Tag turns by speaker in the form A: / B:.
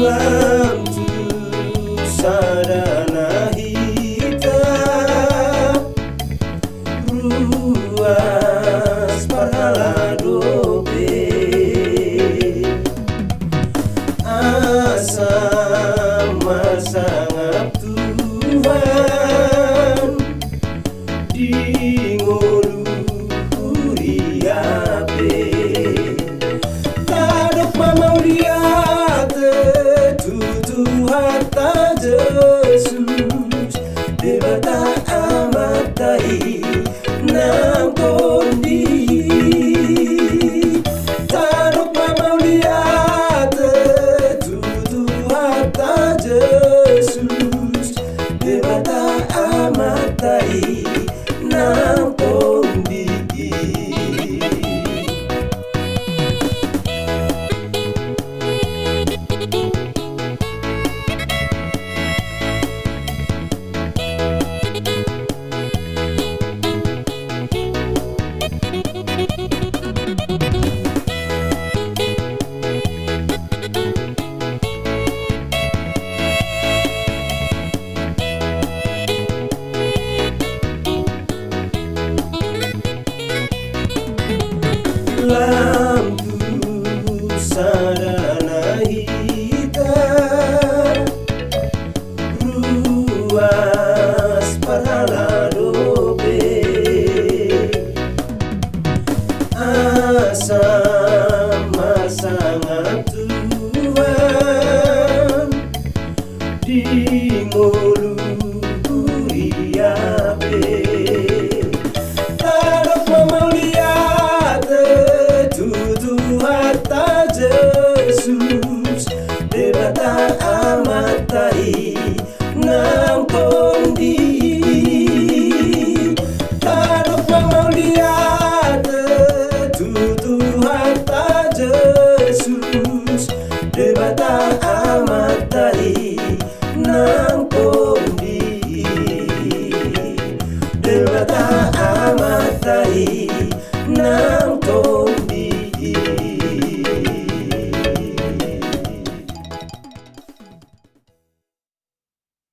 A: Lampu sadana hitam ruas pahala dobe asa masangap Tuhan di ngolu uriape tadok mamau lihat tutu harta Jesus debata amatai nang kondi tadok mamau lihat tutu harta Jesus debata amatai nang kondi. Lampu sadana hitam ruas pahala dobe asa masangap Tuhan di ngolu uriape tadok mamau lihat tutu harta Jesus debata amatai nang kondi tadok mamau lihat tutu harta Jesus debata amatai nang kondi debata amatai nang kondi.